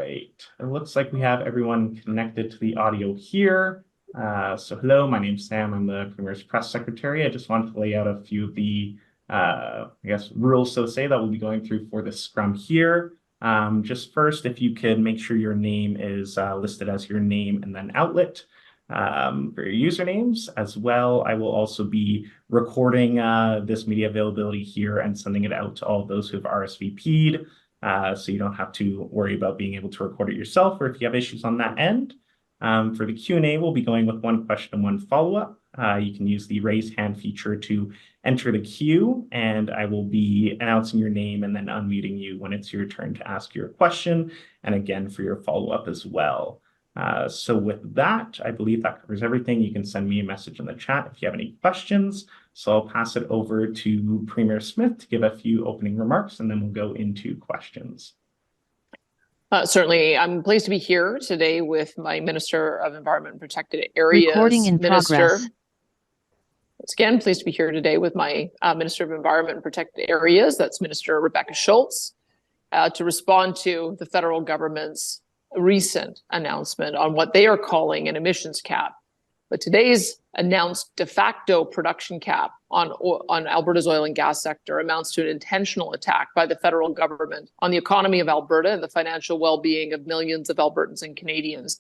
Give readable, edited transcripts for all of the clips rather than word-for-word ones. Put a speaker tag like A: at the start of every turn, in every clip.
A: right. It looks like we have everyone connected to the audio here. So hello, my name's Sam. I'm the Premier's press secretary. I just wanted to lay out a few of the, rules, so to say, that we'll be going through for this scrum here. Just first, if you could make sure your name is listed as your name and then outlet for your usernames as well. I will also be recording this media availability here and sending it out to all those who have RSVP'd. So you don't have to worry about being able to record it yourself, or if you have issues on that end. For the Q&A, we'll be going with one question and one follow-up. You can use the raise hand feature to enter the queue, and I will be announcing your name and then unmuting you when it's your turn to ask your question, and again for your follow-up as well. So with that, I believe that covers everything. You can send me a message in the chat if you have any questions. So I'll pass it over to Premier Smith to give a few opening remarks, and then we'll go into questions.
B: Certainly, I'm pleased to be here today with my Minister of Environment and Protected Areas.
C: Recording in progress.
B: Once again, pleased to be here today with my Minister of Environment and Protected Areas, that's Minister Rebecca Schulz, to respond to the federal government's recent announcement on what they are calling an emissions cap. But today's announced de facto production cap on Alberta's oil and gas sector amounts to an intentional attack by the federal government on the economy of Alberta and the financial well-being of millions of Albertans and Canadians.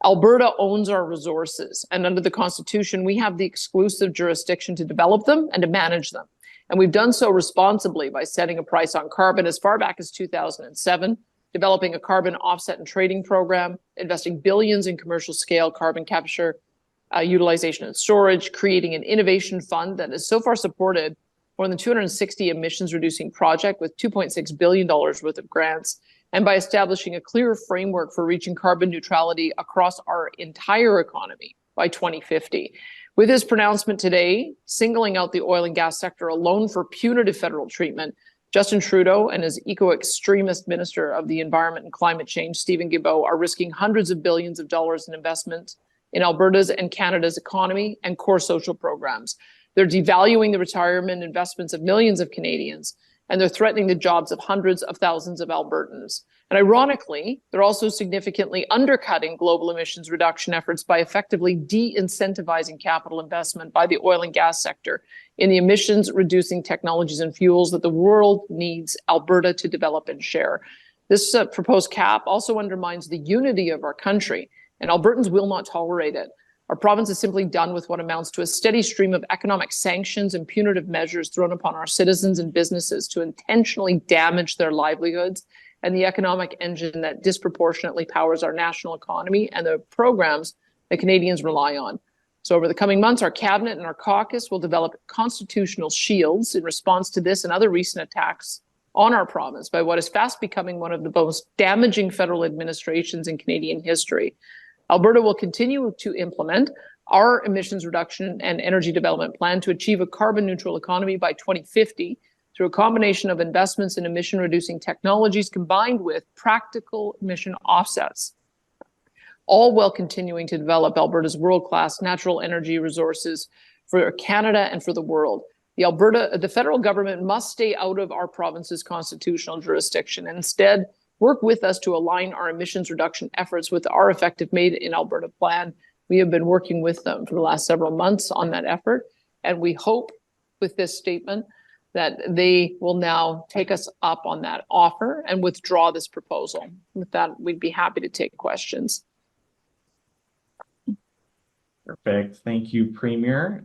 B: Alberta owns our resources, and under the Constitution, we have the exclusive jurisdiction to develop them and to manage them. And we've done so responsibly by setting a price on carbon as far back as 2007, developing a carbon offset and trading program, investing billions in commercial scale carbon capture, utilization and storage, creating an innovation fund that has so far supported more than 260 emissions reducing projects with $2.6 billion worth of grants, and by establishing a clear framework for reaching carbon neutrality across our entire economy by 2050. With his pronouncement today, singling out the oil and gas sector alone for punitive federal treatment, Justin Trudeau and his eco-extremist Minister of the Environment and Climate Change, Stephen Guilbeault, are risking hundreds of billions of dollars in investment in Alberta's and Canada's economy and core social programs. They're devaluing the retirement investments of millions of Canadians, and they're threatening the jobs of hundreds of thousands of Albertans. And ironically, they're also significantly undercutting global emissions reduction efforts by effectively de-incentivizing capital investment by the oil and gas sector in the emissions reducing technologies and fuels that the world needs Alberta to develop and share. This proposed cap also undermines the unity of our country, and Albertans will not tolerate it. Our province is simply done with what amounts to a steady stream of economic sanctions and punitive measures thrown upon our citizens and businesses to intentionally damage their livelihoods and the economic engine that disproportionately powers our national economy and the programs that Canadians rely on. So over the coming months, our cabinet and our caucus will develop constitutional shields in response to this and other recent attacks on our province by what is fast becoming one of the most damaging federal administrations in Canadian history. Alberta will continue to implement our emissions reduction and energy development plan to achieve a carbon neutral economy by 2050 through a combination of investments in emission reducing technologies combined with practical emission offsets, all while continuing to develop Alberta's world-class natural energy resources for Canada and for the world. The federal government must stay out of our province's constitutional jurisdiction and instead work with us to align our emissions reduction efforts with our effective Made in Alberta plan. We have been working with them for the last several months on that effort, and we hope with this statement that they will now take us up on that offer and withdraw this proposal. With that, we'd be happy to take questions.
A: Perfect. Thank you, Premier.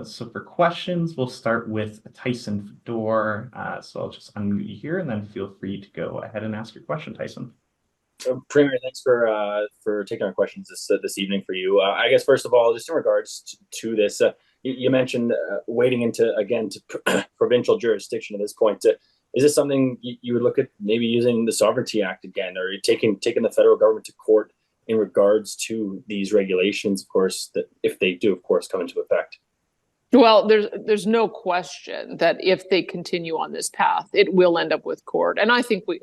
A: So for questions, we'll start with Tyson Fedor. So I'll just unmute you here and then feel free to go ahead and ask your question, Tyson.
D: Premier, thanks for taking our questions this evening for you. I guess, first of all, just in regards to this, you mentioned wading into provincial jurisdiction at this point. Is this something you would look at maybe using the Sovereignty Act again, or taking the federal government to court in regards to these regulations, of course, that if they do, of course, come into effect?
B: Well, there's no question that if they continue on this path, it will end up with court. And I think we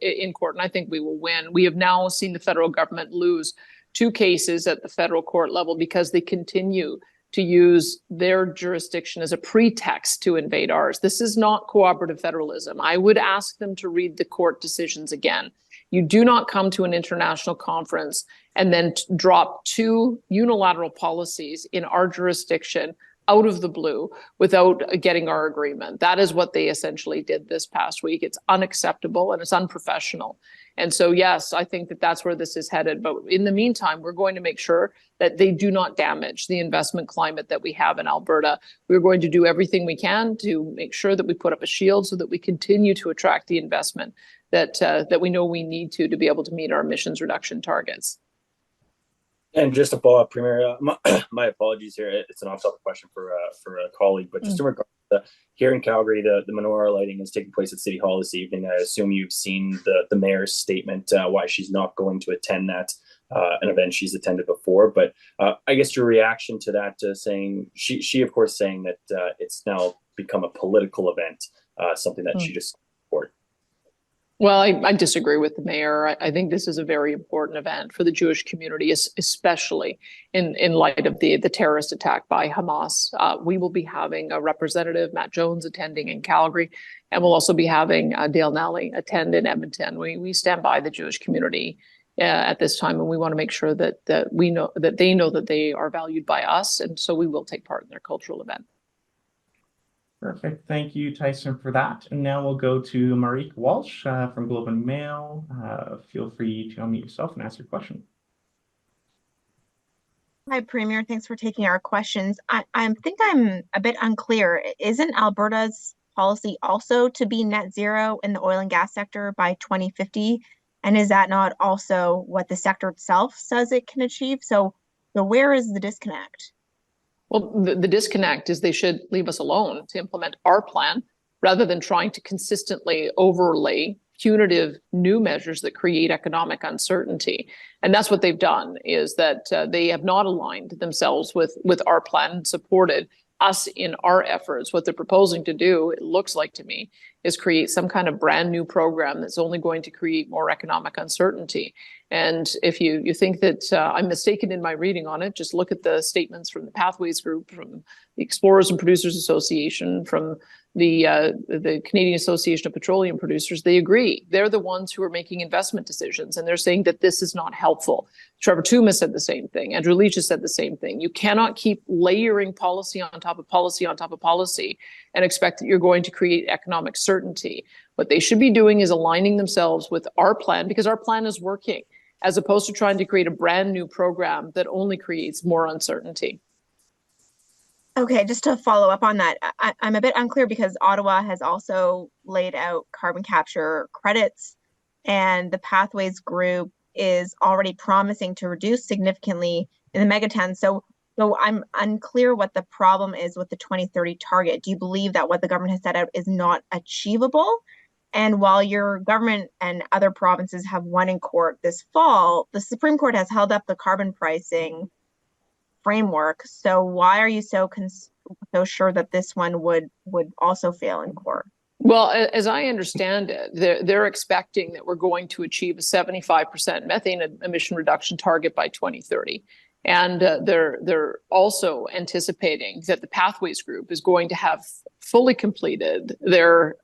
B: will win. We have now seen the federal government lose 2 cases at the federal court level because they continue to use their jurisdiction as a pretext to invade ours. This is not cooperative federalism. I would ask them to read the court decisions again. You do not come to an international conference and then drop two unilateral policies in our jurisdiction out of the blue without getting our agreement. That is what they essentially did this past week. It's unacceptable and it's unprofessional. And so, yes, I think that that's where this is headed. But in the meantime, we're going to make sure that they do not damage the investment climate that we have in Alberta. We're going to do everything we can to make sure that we put up a shield so that we continue to attract the investment that we know we need to be able to meet our emissions reduction targets.
D: And just to follow up, Premier, my apologies here. It's an off-topic question for a colleague, but just in regard to here in Calgary, the menorah lighting is taking place at City Hall this evening. I assume you've seen the mayor's statement why she's not going to attend that an event she's attended before. But I guess your reaction to that, saying she of course saying that it's now become a political event, something that she just supported.
B: Well, I disagree with the mayor. I think this is a very important event for the Jewish community, especially in light of the terrorist attack by Hamas. We will be having a representative, Matt Jones, attending in Calgary, and we'll also be having Dale Nally attend in Edmonton. We stand by the Jewish community at this time, and we want to make sure that we know that they are valued by us, and so we will take part in their cultural event.
A: Perfect. Thank you, Tyson, for that. And now we'll go to Marique Walsh from Globe and Mail. Feel free to unmute yourself and ask your question.
C: Hi, Premier. Thanks for taking our questions. I think I'm a bit unclear. Isn't Alberta's policy also to be net zero in the oil and gas sector by 2050? And is that not also what the sector itself says it can achieve? So where is the disconnect?
B: Well, the disconnect is they should leave us alone to implement our plan rather than trying to consistently overlay punitive new measures that create economic uncertainty. And that's what they've done, is that they have not aligned themselves with our plan and supported us in our efforts. What they're proposing to do, it looks like to me, is create some kind of brand new program that's only going to create more economic uncertainty. And if you think that I'm mistaken in my reading on it, just look at the statements from the Pathways Group, from the Explorers and Producers Association, from the Canadian Association of Petroleum Producers. They agree. They're the ones who are making investment decisions, and they're saying that this is not helpful. Trevor Toome has said the same thing. Andrew Leach has said the same thing. You cannot keep layering policy on top of policy on top of policy and expect that you're going to create economic certainty. What they should be doing is aligning themselves with our plan, because our plan is working, as opposed to trying to create a brand new program that only creates more uncertainty.
C: Okay, just to follow up on that, I'm a bit unclear because Ottawa has also laid out carbon capture credits, and the Pathways Group is already promising to reduce significantly in the megatons. So I'm unclear what the problem is with the 2030 target. Do you believe that what the government has set out is not achievable? And while your government and other provinces have won in court this fall, the Supreme Court has held up the carbon pricing framework. So why are you so sure that this one would also fail in court?
B: Well, as I understand it, they're expecting that we're going to achieve a 75% methane emission reduction target by 2030. And they're also anticipating that the Pathways Group is going to have fully completed their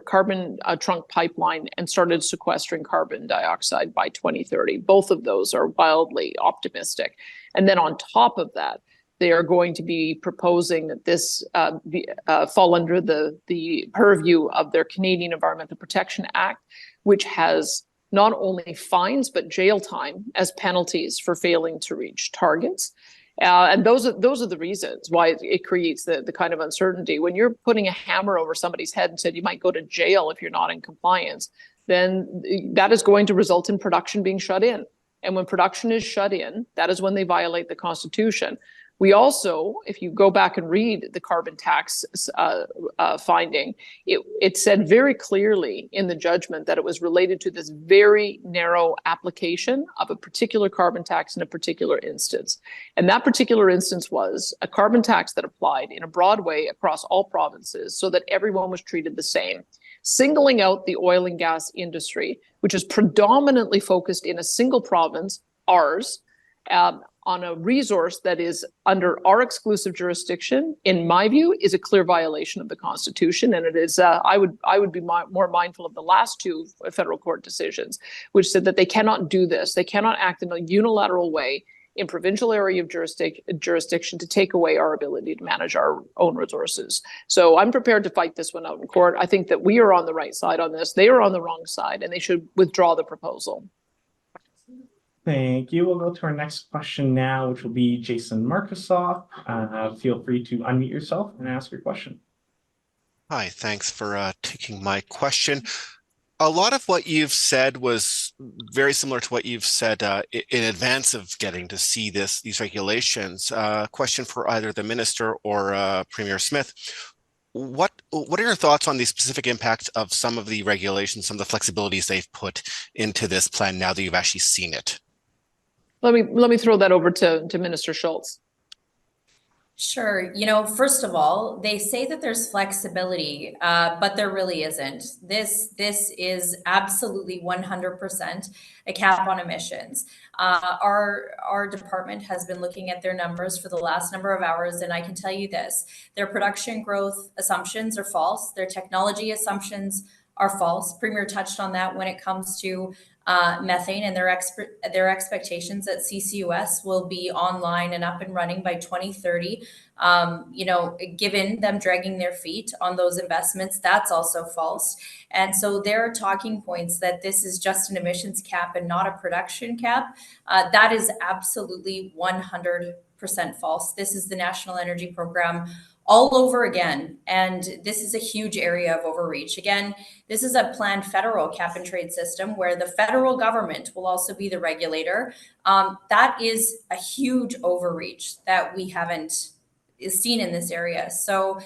B: carbon trunk pipeline and started sequestering carbon dioxide by 2030. Both of those are wildly optimistic. And then on top of that, they are going to be proposing that this fall under the purview of their Canadian Environmental Protection Act, which has not only fines, but jail time as penalties for failing to reach targets. And those are the reasons why it creates the kind of uncertainty. When you're putting a hammer over somebody's head and said you might go to jail if you're not in compliance, then that is going to result in production being shut in. And when production is shut in, that is when they violate the Constitution. We also, if you go back and read the carbon tax finding, it said very clearly in the judgment that it was related to this very narrow application of a particular carbon tax in a particular instance. And that particular instance was a carbon tax that applied in a broad way across all provinces so that everyone was treated the same, singling out the oil and gas industry, which is predominantly focused in a single province, ours, on a resource that is under our exclusive jurisdiction, in my view, is a clear violation of the Constitution. And it is, I would be more mindful of the last two federal court decisions, which said that they cannot do this. They cannot act in a unilateral way in provincial area of jurisdiction to take away our ability to manage our own resources. So I'm prepared to fight this one out in court. I think that we are on the right side on this. They are on the wrong side, and they should withdraw the proposal.
A: Thank you. We'll go to our next question now, which will be Jason Markusoff. Feel free to unmute yourself and ask your question.
E: Hi, thanks for taking my question. A lot of what you've said was very similar to what you've said in advance of getting to see these regulations. Question for either the minister or Premier Smith. What are your thoughts on the specific impact of some of the regulations, some of the flexibilities they've put into this plan now that you've actually seen it?
B: Let me throw that over to Minister Schulz.
F: Sure. You know, first of all, they say that there's flexibility, but there really isn't. This is absolutely 100% a cap on emissions. Our department has been looking at their numbers for the last number of hours, and I can tell you this: their production growth assumptions are false. Their technology assumptions are false. Premier touched on that when it comes to methane and their expectations that CCUS will be online and up and running by 2030. You know, given them dragging their feet on those investments, that's also false. And so there are talking points that this is just an emissions cap and not a production cap. That is absolutely 100% false. This is the National Energy Program all over again. And this is a huge area of overreach. Again, this is a planned federal cap and trade system where the federal government will also be the regulator. That is a huge overreach that we haven't seen in this area. So,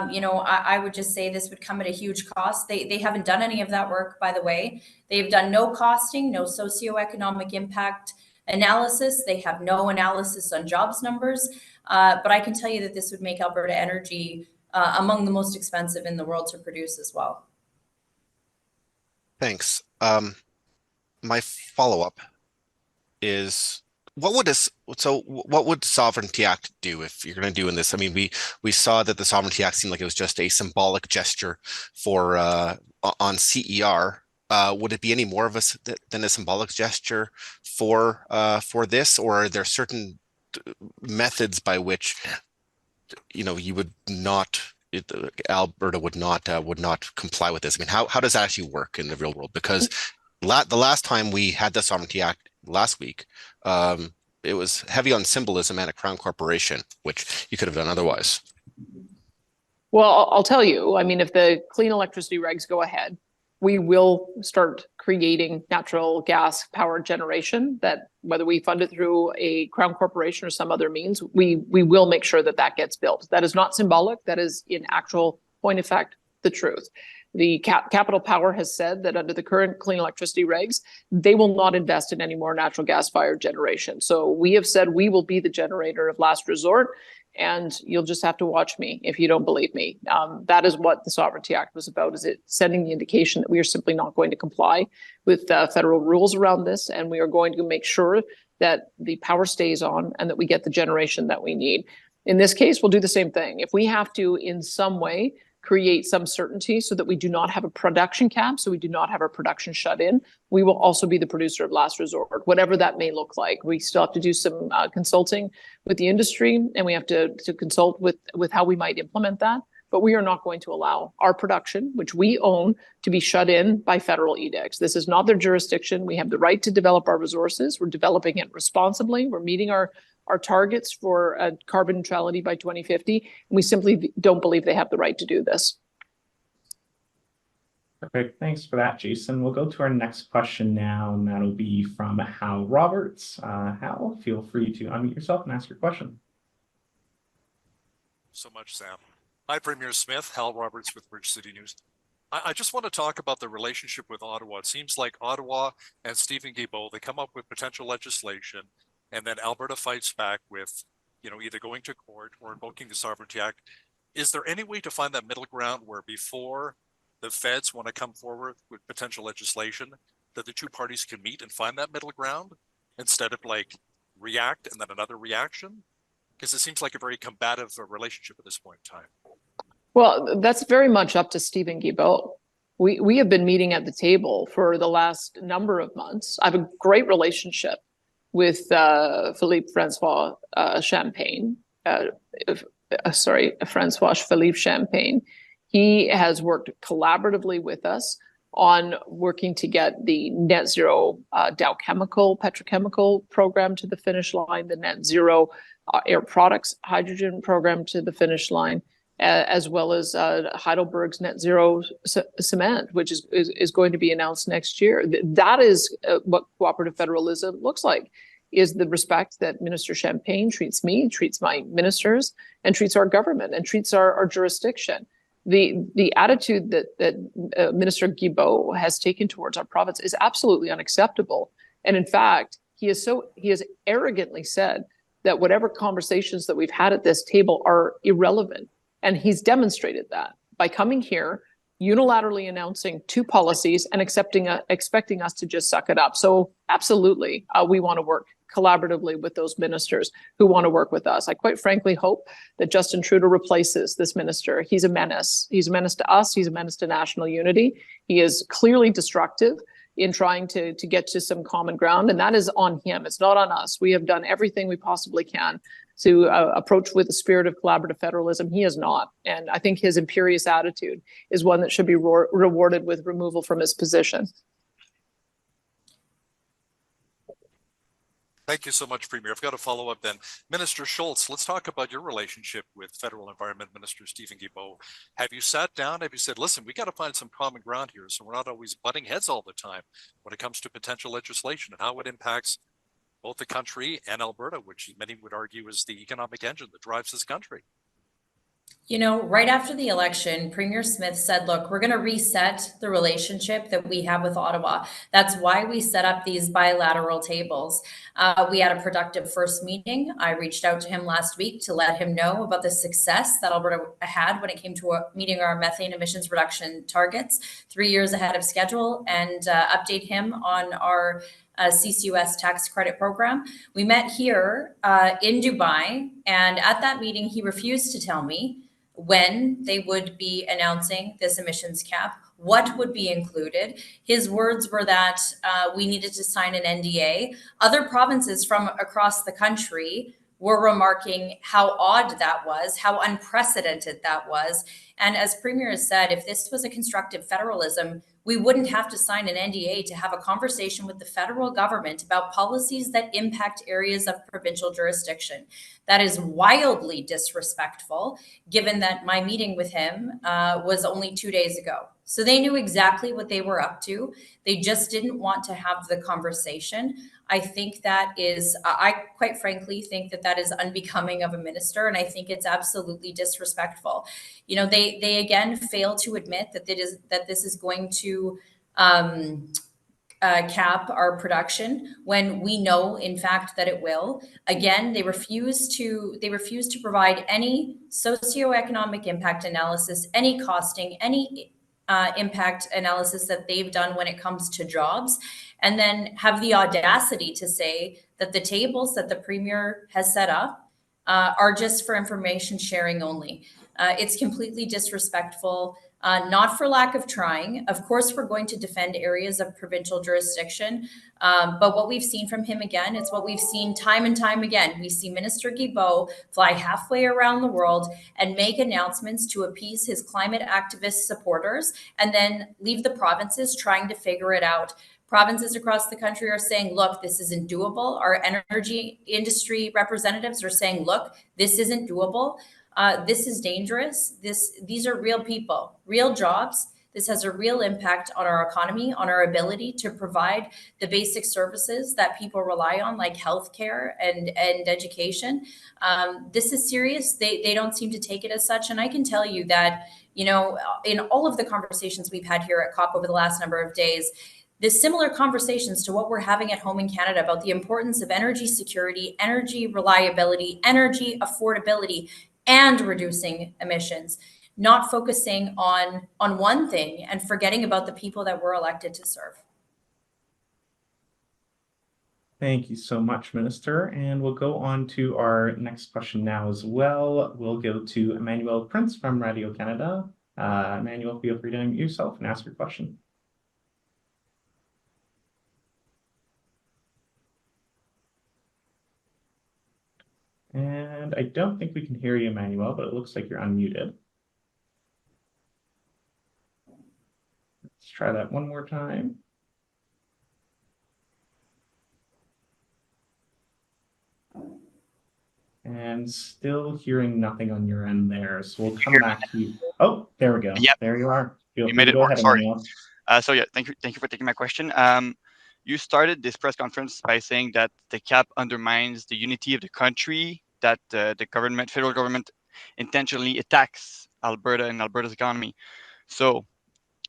F: you know, I would just say this would come at a huge cost. They haven't done any of that work, by the way. They've done no costing, no socioeconomic impact analysis. They have no analysis on jobs numbers. But I can tell you that this would make Alberta energy among the most expensive in the world to produce as well.
E: Thanks. My follow-up is, what would Sovereignty Act do if you're going to do in this? I mean, we saw that the Sovereignty Act seemed like it was just a symbolic gesture for on CER. Would it be any more of than a symbolic gesture for this, or are there certain methods by which, you know, you would not, Alberta would not comply with this? I mean, how does that actually work in the real world? Because the last time we had the Sovereignty Act last week, it was heavy on symbolism and a crown corporation, which you could have done otherwise.
B: Well, I'll tell you, I mean, if the clean electricity regs go ahead, we will start creating natural gas power generation that, whether we fund it through a crown corporation or some other means, we will make sure that that gets built. That is not symbolic. That is, in actual point of fact, the truth. The Capital Power has said that under the current clean electricity regs, they will not invest in any more natural gas fired generation. So we have said we will be the generator of last resort. And you'll just have to watch me if you don't believe me. That is what the Sovereignty Act was about, is it sending the indication that we are simply not going to comply with federal rules around this. And we are going to make sure that the power stays on and that we get the generation that we need. In this case, we'll do the same thing. If we have to, in some way, create some certainty so that we do not have a production cap, so we do not have our production shut in, we will also be the producer of last resort, whatever that may look like. We still have to do some consulting with the industry, and we have to consult with how we might implement that. But we are not going to allow our production, which we own, to be shut in by federal edicts. This is not their jurisdiction. We have the right to develop our resources. We're developing it responsibly. We're meeting our targets for carbon neutrality by 2050. And we simply don't believe they have the right to do this.
A: Perfect. Thanks for that, Jason. We'll go to our next question now, and that'll be from Hal Roberts. Hal, feel free to unmute yourself and ask your question.
G: So much, Sam. Hi, Premier Smith. Hal Roberts with Bridge City News. I just want to talk about the relationship with Ottawa. It seems like Ottawa and Stephen Guilbeault, they come up with potential legislation, and then Alberta fights back with, you know, either going to court or invoking the Sovereignty Act. Is there any way to find that middle ground where, before the feds want to come forward with potential legislation, that the two parties can meet and find that middle ground, instead of like react and then another reaction? Because it seems like a very combative relationship at this point in time.
B: Well, that's very much up to Stephen Guilbeault. We have been meeting at the table for the last number of months. I have a great relationship with Philippe Francois Champagne. Francois Philippe Champagne. He has worked collaboratively with us on working to get the net zero Dow Chemical petrochemical program to the finish line, the net zero Air Products hydrogen program to the finish line, as well as Heidelberg's net zero cement, which is going to be announced next year. That is what cooperative federalism looks like, is the respect that Minister Champagne treats me, treats my ministers, and treats our government, and treats our jurisdiction. The attitude that Minister Guilbeault has taken towards our province is absolutely unacceptable. And in fact, he has arrogantly said that whatever conversations that we've had at this table are irrelevant. And he's demonstrated that by coming here, unilaterally announcing 2 policies and expecting us to just suck it up. So absolutely, we want to work collaboratively with those ministers who want to work with us. I quite frankly hope that Justin Trudeau replaces this minister. He's a menace. He's a menace to us. He's a menace to national unity. He is clearly destructive in trying to get to some common ground, and that is on him. It's not on us. We have done everything we possibly can to approach with a spirit of collaborative federalism. He is not. And I think his imperious attitude is one that should be rewarded with removal from his position.
G: Thank you so much, Premier. I've got a follow up then. Minister Schulz, let's talk about your relationship with Federal Environment Minister Stephen Guilbeault. Have you sat down? Have you said, listen, we got to find some common ground here so we're not always butting heads all the time when it comes to potential legislation and how it impacts both the country and Alberta, which many would argue is the economic engine that drives this country?
F: You know, right after the election, Premier Smith said, look, we're going to reset the relationship that we have with Ottawa. That's why we set up these bilateral tables. We had a productive first meeting. I reached out to him last week to let him know about the success that Alberta had when it came to meeting our methane emissions reduction targets 3 years ahead of schedule, and update him on our CCUS tax credit program. We met here in Dubai, and at that meeting, he refused to tell me when they would be announcing this emissions cap, what would be included. His words were that we needed to sign an NDA. Other provinces from across the country were remarking how odd that was, how unprecedented that was. And as Premier has said, if this was a constructive federalism, we wouldn't have to sign an NDA to have a conversation with the federal government about policies that impact areas of provincial jurisdiction. That is wildly disrespectful, given that my meeting with him was only 2 days ago. So they knew exactly what they were up to. They just didn't want to have the conversation. I think that is, I quite frankly think that that is unbecoming of a minister, and I think it's absolutely disrespectful. You know, they again fail to admit that this is going to cap our production when we know, in fact, that it will. Again, they refuse to provide any socioeconomic impact analysis, any costing, any impact analysis that they've done when it comes to jobs, and then have the audacity to say that the tables that the Premier has set up are just for information sharing only. It's completely disrespectful, not for lack of trying. Of course, we're going to defend areas of provincial jurisdiction, but what we've seen from him again, it's what we've seen time and time again. We see Minister Guilbeault fly halfway around the world and make announcements to appease his climate activist supporters, and then leave the provinces trying to figure it out. Provinces across the country are saying, look, this isn't doable. Our energy industry representatives are saying, look, this isn't doable. This is dangerous. These are real people, real jobs. This has a real impact on our economy, on our ability to provide the basic services that people rely on, like healthcare and education. This is serious. They don't seem to take it as such. And I can tell you that, you know, in all of the conversations we've had here at COP over the last number of days, there's similar conversations to what we're having at home in Canada about the importance of energy security, energy reliability, energy affordability, and reducing emissions, not focusing on one thing and forgetting about the people that we're elected to serve.
A: Thank you so much, Minister. And we'll go on to our next question now as well. We'll go to Emmanuel Prince from Radio Canada. Emmanuel, feel free to unmute yourself and ask your question. And I don't think we can hear you, Emmanuel, but it looks like you're unmuted. Let's try that one more time. And still hearing nothing on your end there. So we'll come back to you. Oh, there we go.
H: Yep.
A: There you are.
H: You made it work. Sorry.
A: Emmanuel.
H: So yeah, thank you for taking my question. You started this press conference by saying that the cap undermines the unity of the country, that the federal government intentionally attacks Alberta and Alberta's economy. So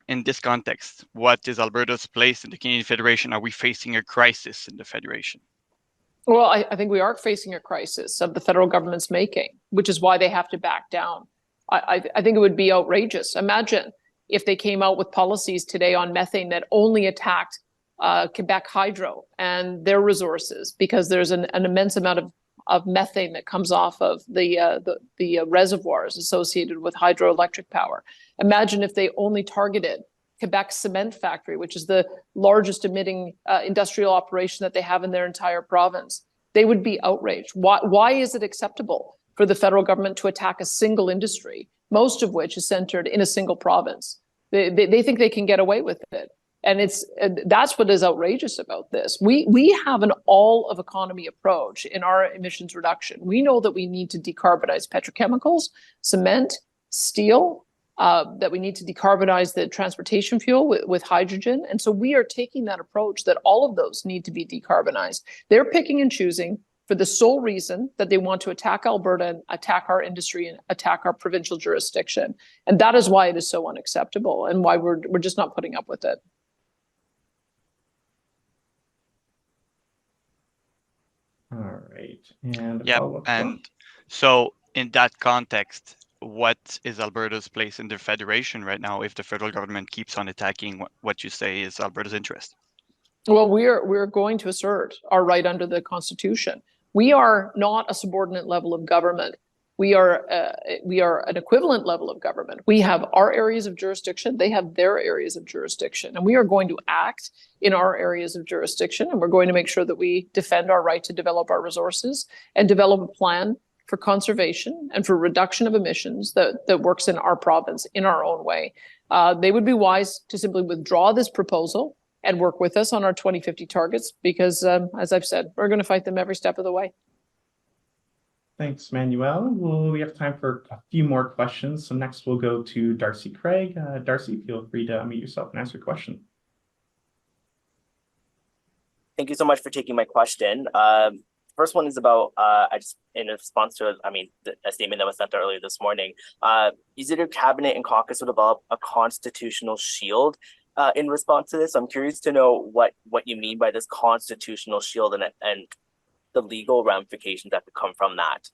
H: in this context, what is Alberta's place in the Canadian Federation? Are we facing a crisis in the Federation?
B: Well, I think we are facing a crisis of the federal government's making, which is why they have to back down. I think it would be outrageous. Imagine if they came out with policies today on methane that only attacked Quebec Hydro and their resources, because there's an immense amount of methane that comes off of the reservoirs associated with hydroelectric power. Imagine if they only targeted Quebec cement factory, which is the largest emitting industrial operation that they have in their entire province. They would be outraged. Why is it acceptable for the federal government to attack a single industry, most of which is centered in a single province? They think they can get away with it. And that's what is outrageous about this. We have an all of economy approach in our emissions reduction. We know that we need to decarbonize petrochemicals, cement, steel, that we need to decarbonize the transportation fuel with hydrogen. And so we are taking that approach that all of those need to be decarbonized. They're picking and choosing for the sole reason that they want to attack Alberta and attack our industry and attack our provincial jurisdiction. And that is why it is so unacceptable and why we're just not putting up with it.
A: All right. And
H: yeah, and so in that context, what is Alberta's place in the Federation right now if the federal government keeps on attacking what you say is Alberta's interest?
B: Well, we're going to assert our right under the Constitution. We are not a subordinate level of government. We are an equivalent level of government. We have our areas of jurisdiction. They have their areas of jurisdiction. And we are going to act in our areas of jurisdiction. And we're going to make sure that we defend our right to develop our resources and develop a plan for conservation and for reduction of emissions that works in our province in our own way. They would be wise to simply withdraw this proposal and work with us on our 2050 targets because, as I've said, we're going to fight them every step of the way.
A: Thanks, Manuel. Well, we have time for a few more questions. So next we'll go to Darcy Craig. Darcy, feel free to unmute yourself and ask your question.
I: Thank you so much for taking my question. First one is about, in response to, a statement that was sent out earlier this morning. Is it your cabinet and caucus will develop a constitutional shield in response to this? I'm curious to know what you mean by this constitutional shield and the legal ramifications that could come from that.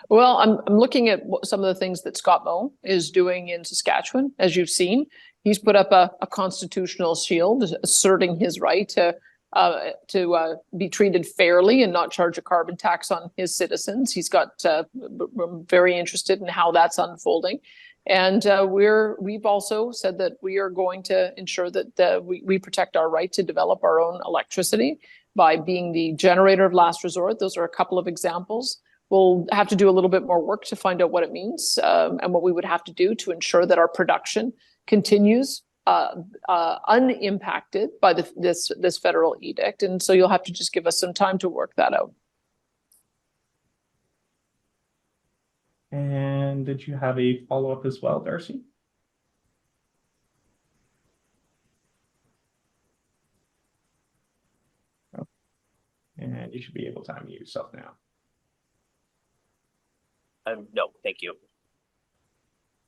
B: Well, I'm looking at some of the things that Scott Moe is doing in Saskatchewan. As you've seen, he's put up a constitutional shield asserting his right to be treated fairly and not charge a carbon tax on his citizens. He's got very interested in how that's unfolding. And we've also said that we are going to ensure that we protect our right to develop our own electricity by being the generator of last resort. Those are a couple of examples. We'll have to do a little bit more work to find out what it means and what we would have to do to ensure that our production continues unimpacted by this federal edict. And so you'll have to just give us some time to work that out.
A: And did you have a follow-up as well, Darcy? Oh. And you should be able to unmute yourself now.
I: No, thank you.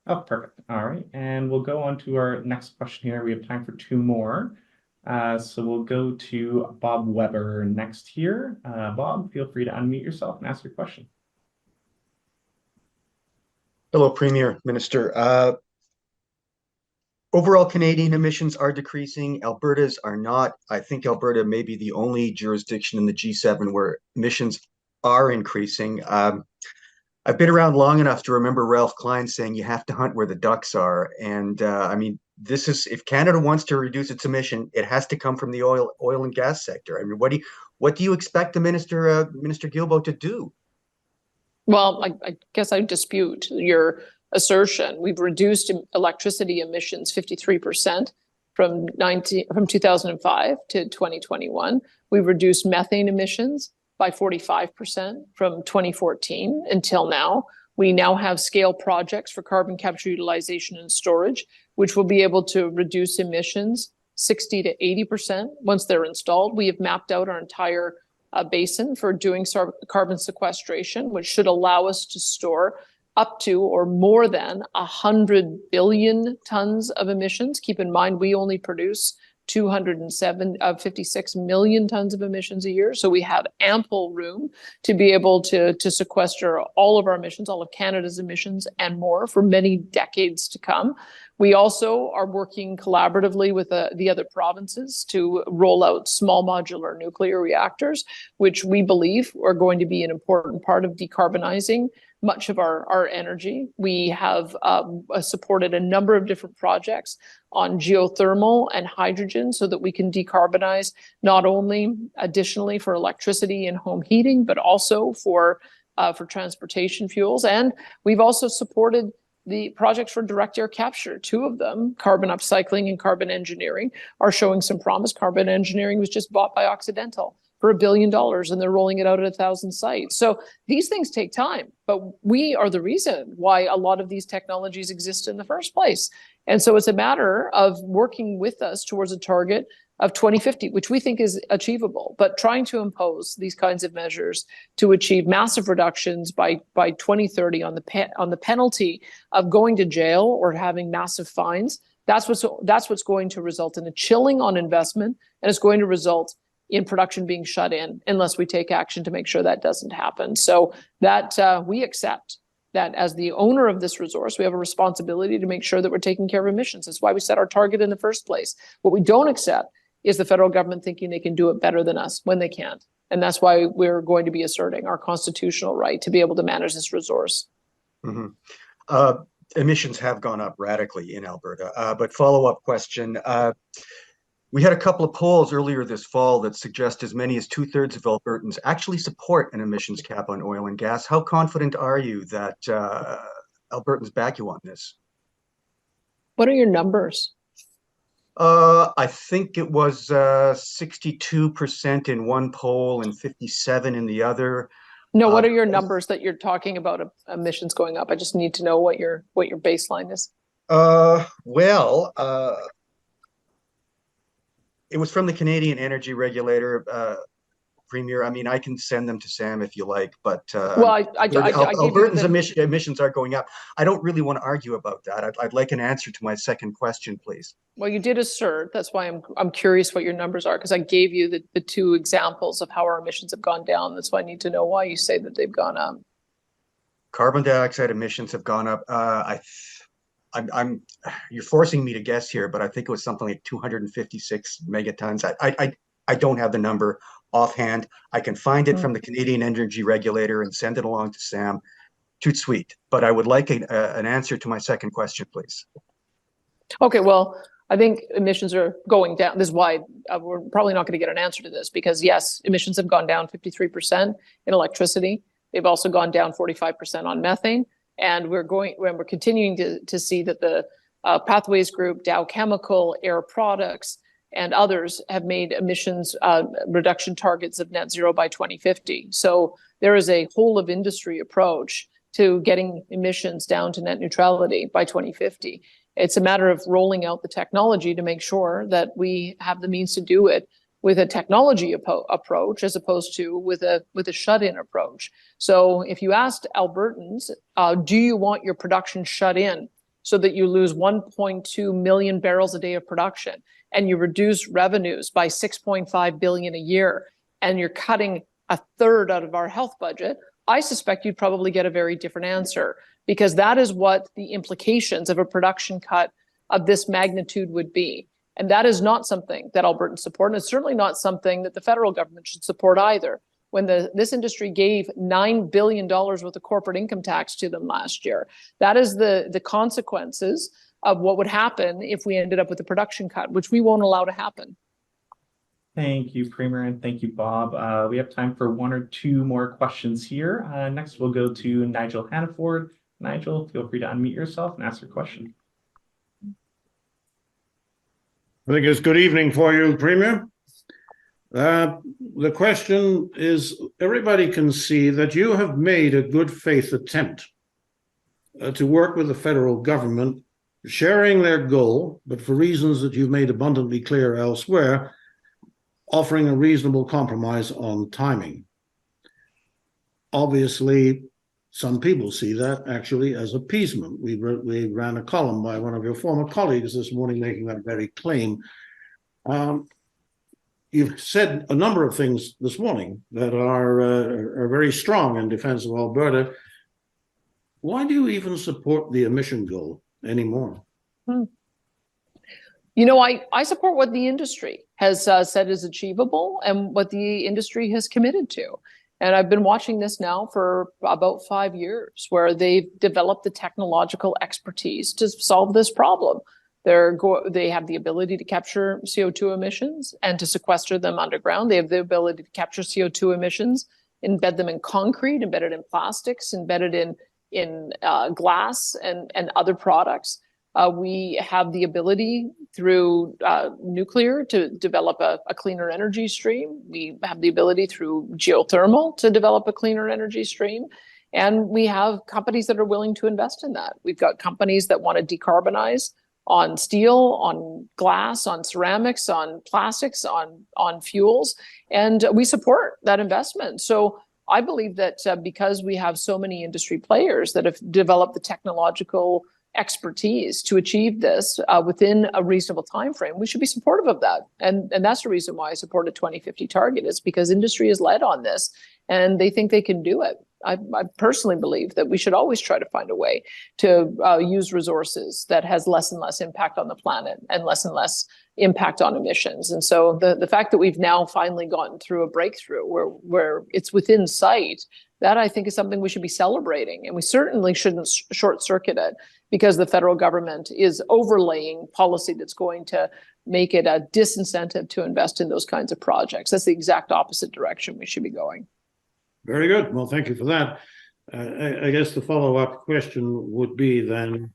A: Oh, perfect. All right. And we'll go on to our next question here. We have time for two more. So we'll go to Bob Weber next here. Bob, feel free to unmute yourself and ask your question.
J: Hello, Premier, Minister. overall Canadian emissions are decreasing. Alberta's are not. I think Alberta may be the only jurisdiction in the G7 where emissions are increasing. I've been around long enough to remember Ralph Klein saying you have to hunt where the ducks are. And I mean, this is, if Canada wants to reduce its emission, it has to come from the oil and gas sector. I mean, what do you expect the Minister Guilbeault to do?
B: Well, I guess I dispute your assertion. We've reduced electricity emissions 53% from 2005 to 2021. We've reduced methane emissions by 45% from 2014 until now. We now have scale projects for carbon capture, utilization, and storage, which will be able to reduce emissions 60 to 80% once they're installed. We have mapped out our entire basin for doing carbon sequestration, which should allow us to store up to or more than 100 billion tons of emissions. Keep in mind, we only produce 256 million tons of emissions a year. So we have ample room to be able to sequester all of our emissions, all of Canada's emissions and more for many decades to come. We also are working collaboratively with the other provinces to roll out small modular nuclear reactors, which we believe are going to be an important part of decarbonizing much of our energy. We have supported a number of different projects on geothermal and hydrogen so that we can decarbonize not only additionally for electricity and home heating, but also for transportation fuels. And we've also supported the projects for direct air capture. Two of them, carbon upcycling and carbon engineering, are showing some promise. Carbon engineering was just bought by Occidental for $1 billion, and they're rolling it out at 1,000 sites. So these things take time, but we are the reason why a lot of these technologies exist in the first place. And so it's a matter of working with us towards a target of 2050, which we think is achievable, but trying to impose these kinds of measures to achieve massive reductions by 2030 on the penalty of going to jail or having massive fines, that's what's going to result in a chilling on investment, and it's going to result in production being shut in unless we take action to make sure that doesn't happen. So that we accept that as the owner of this resource, we have a responsibility to make sure that we're taking care of emissions. That's why we set our target in the first place. What we don't accept is the federal government thinking they can do it better than us when they can't. And that's why we're going to be asserting our constitutional right to be able to manage this resource.
J: Mm-hmm. Emissions have gone up radically in Alberta, but follow-up question. We had a couple of polls earlier this fall that suggest as many as 2/3 of Albertans actually support an emissions cap on oil and gas. How confident are you that Albertans back you on this?
B: What are your numbers?
J: I think it was 62% in one poll and 57% in the other.
B: No, what are your numbers that you're talking about emissions going up? I just need to know what your baseline is.
J: It was from the Canadian Energy Regulator, Premier. I mean, I can send them to Sam if you like, but Albertans' emissions are going up. I don't really want to argue about that. I'd like an answer to my second question, please.
B: Well, you did assert. That's why I'm curious what your numbers are, because I gave you the two examples of how our emissions have gone down. That's why I need to know why you say that they've gone up.
J: Carbon dioxide emissions have gone up. You're forcing me to guess here, but I think it was something like 256 megatons. I don't have the number offhand. I can find it from the Canadian Energy Regulator and send it along to Sam. Too sweet, but I would like an answer to my second question, please.
B: Okay, well, I think emissions are going down. This is why we're probably not going to get an answer to this, because yes, emissions have gone down 53% in electricity. They've also gone down 45% on methane. And we're continuing to see that the Pathways Group, Dow Chemical, Air Products, and others have made emissions reduction targets of net zero by 2050. So there is a whole of industry approach to getting emissions down to net neutrality by 2050. It's a matter of rolling out the technology to make sure that we have the means to do it with a technology approach as opposed to with a shut-in approach. So if you asked Albertans, do you want your production shut in so that you lose 1.2 million barrels a day of production and you reduce revenues by 6.5 billion a year and you're cutting 1/3 out of our health budget, I suspect you'd probably get a very different answer, because that is what the implications of a production cut of this magnitude would be. And that is not something that Albertans support, and it's certainly not something that the federal government should support either. When this industry gave $9 billion worth of corporate income tax to them last year, that is the consequences of what would happen if we ended up with a production cut, which we won't allow to happen.
A: Thank you, Premier, and thank you, Bob. We have time for one or two more questions here. Next, we'll go to Nigel Hannaford. Nigel, feel free to unmute yourself and ask your question.
K: I think it's good evening for you, Premier. The question is, everybody can see that you have made a good faith attempt to work with the federal government, sharing their goal, but for reasons that you've made abundantly clear elsewhere, offering a reasonable compromise on timing. Obviously, some people see that actually as appeasement. We ran a column by one of your former colleagues this morning making that very claim. You've said a number of things this morning that are very strong in defense of Alberta. Why do you even support the emission goal anymore?
B: You know, I support what the industry has said is achievable and what the industry has committed to. And I've been watching this now for about 5 years, where they've developed the technological expertise to solve this problem. They have the ability to capture CO2 emissions and to sequester them underground. They have the ability to capture CO2 emissions, embed them in concrete, embedded in plastics, embedded in glass and other products. We have the ability through nuclear to develop a cleaner energy stream. We have the ability through geothermal to develop a cleaner energy stream. And we have companies that are willing to invest in that. We've got companies that want to decarbonize on steel, on glass, on ceramics, on plastics, on fuels. And we support that investment. So I believe that because we have so many industry players that have developed the technological expertise to achieve this within a reasonable time frame, we should be supportive of that. And that's the reason why I support a 2050 target, is because industry is led on this and they think they can do it. I personally believe that we should always try to find a way to use resources that has less and less impact on the planet and less impact on emissions. And so the fact that we've now finally gotten through a breakthrough where it's within sight, that I think is something we should be celebrating. And we certainly shouldn't short circuit it because the federal government is overlaying policy that's going to make it a disincentive to invest in those kinds of projects. That's the exact opposite direction we should be going.
K: Very good. Well, thank you for that. I guess the follow-up question would be then,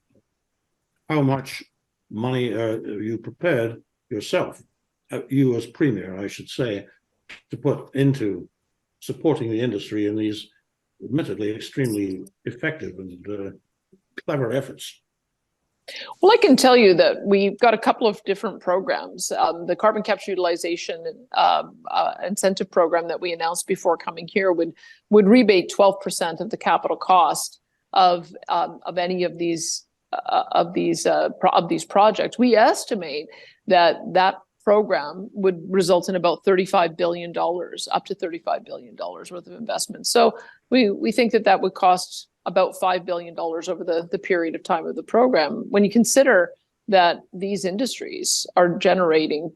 K: how much money are you prepared yourself, you as Premier, I should say, to put into supporting the industry in these admittedly extremely effective and clever efforts?
B: Well, I can tell you that we've got a couple of different programs. The carbon capture utilization incentive program that we announced before coming here would rebate 12% of the capital cost of any of these projects. We estimate that program would result in about $35 billion, up to $35 billion worth of investment. So we think that would cost about $5 billion over the period of time of the program. When you consider that these industries are generating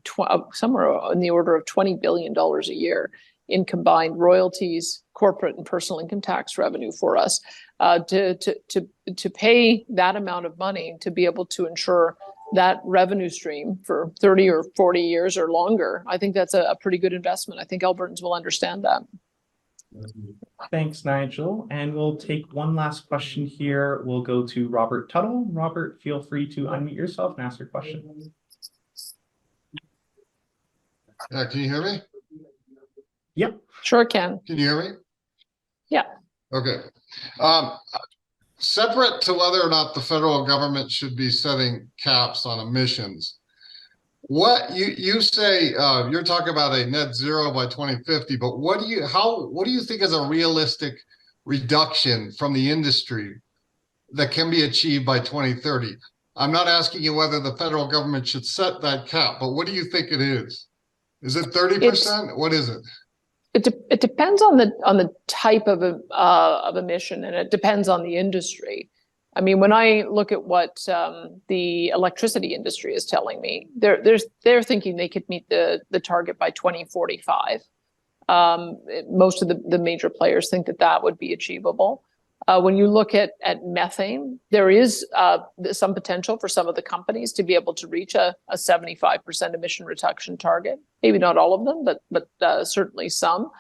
B: somewhere in the order of $20 billion a year in combined royalties, corporate and personal income tax revenue for us, to pay that amount of money to be able to ensure that revenue stream for 30 or 40 years or longer, I think that's a pretty good investment. I think Albertans will understand that.
A: Thanks, Nigel. And we'll take one last question here. We'll go to Robert Tuttle. Robert, feel free to unmute yourself and ask your question.
L: Can you hear me?
B: Yep. Sure can.
L: Can you hear me?
B: Yeah.
L: Okay. Separate to whether or not the federal government should be setting caps on emissions, what you say, you're talking about a net zero by 2050, but what do you think is a realistic reduction from the industry that can be achieved by 2030? I'm not asking you whether the federal government should set that cap, but what do you think it is? Is it 30%? What is it?
B: It depends on the type of emission, and it depends on the industry. I mean, when I look at what the electricity industry is telling me, they're thinking they could meet the target by 2045. Most of the major players think that would be achievable. When you look at methane, there is some potential for some of the companies to be able to reach a 75% emission reduction target. Maybe not all of them, but certainly some.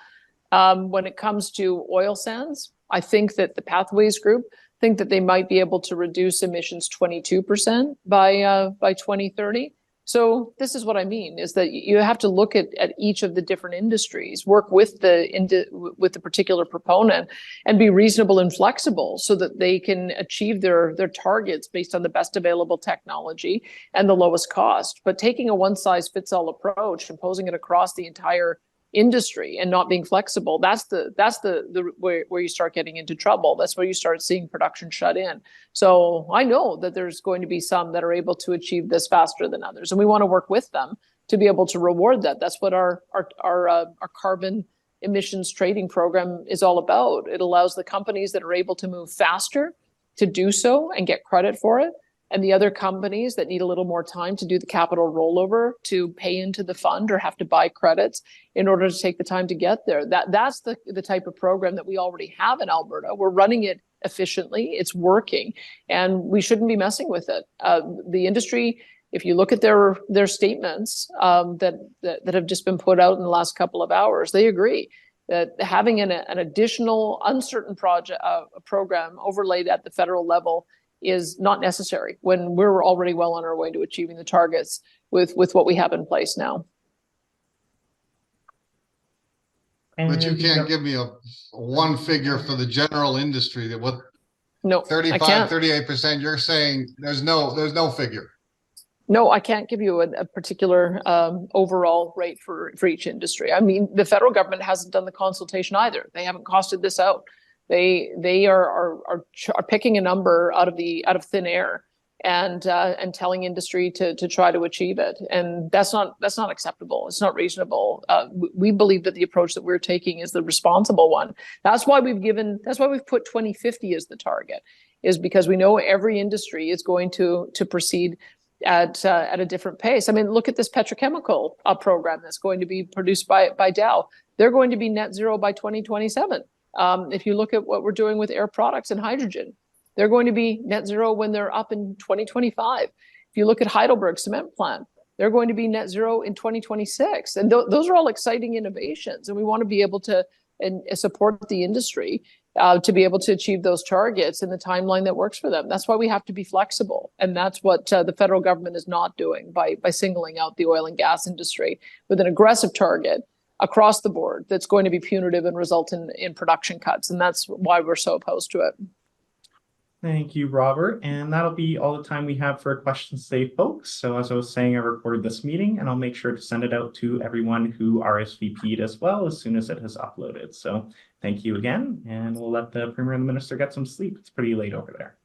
B: When it comes to oil sands, I think that the Pathways Group think that they might be able to reduce emissions 22% by 2030. So this is what I mean, is that you have to look at each of the different industries, work with the particular proponent, and be reasonable and flexible so that they can achieve their targets based on the best available technology and the lowest cost. But taking a one-size-fits-all approach, imposing it across the entire industry and not being flexible, that's the where you start getting into trouble. That's where you start seeing production shut in. So I know that there's going to be some that are able to achieve this faster than others, and we want to work with them to be able to reward that. That's what our carbon emissions trading program is all about. It allows the companies that are able to move faster to do so and get credit for it, and the other companies that need a little more time to do the capital rollover to pay into the fund or have to buy credits in order to take the time to get there. That's the type of program that we already have in Alberta. We're running it efficiently, it's working, and we shouldn't be messing with it. The industry, if you look at their statements that have just been put out in the last couple of hours, they agree that having an additional uncertain program overlaid at the federal level is not necessary when we're already well on our way to achieving the targets with what we have in place now.
L: But you can't give me a one figure for the general industry that what
B: no
L: 35, 38%, you're saying there's no figure.
B: No, I can't give you a particular overall rate for each industry. I mean, the federal government hasn't done the consultation either. They haven't costed this out. They are picking a number out of thin air and telling industry to try to achieve it, and that's not acceptable. It's not reasonable. We believe that the approach that we're taking is the responsible one. That's why we've put 2050 as the target, is because we know every industry is going to proceed at a different pace. I mean, look at this petrochemical program that's going to be produced by Dow. They're going to be net zero by 2027. If you look at what we're doing with air products and hydrogen, they're going to be net zero when they're up in 2025. If you look at Heidelberg cement plant, they're going to be net zero in 2026. And those are all exciting innovations. And we want to be able to support the industry to be able to achieve those targets in the timeline that works for them. That's why we have to be flexible. And that's what the federal government is not doing by singling out the oil and gas industry with an aggressive target across the board that's going to be punitive and result in production cuts. And that's why we're so opposed to it.
A: Thank you, Robert. And that'll be all the time we have for questions today, folks. So as I was saying, I recorded this meeting and I'll make sure to send it out to everyone who RSVP'd as well as soon as it has uploaded. So thank you again, and we'll let the Premier and the Minister get some sleep. It's pretty late over there.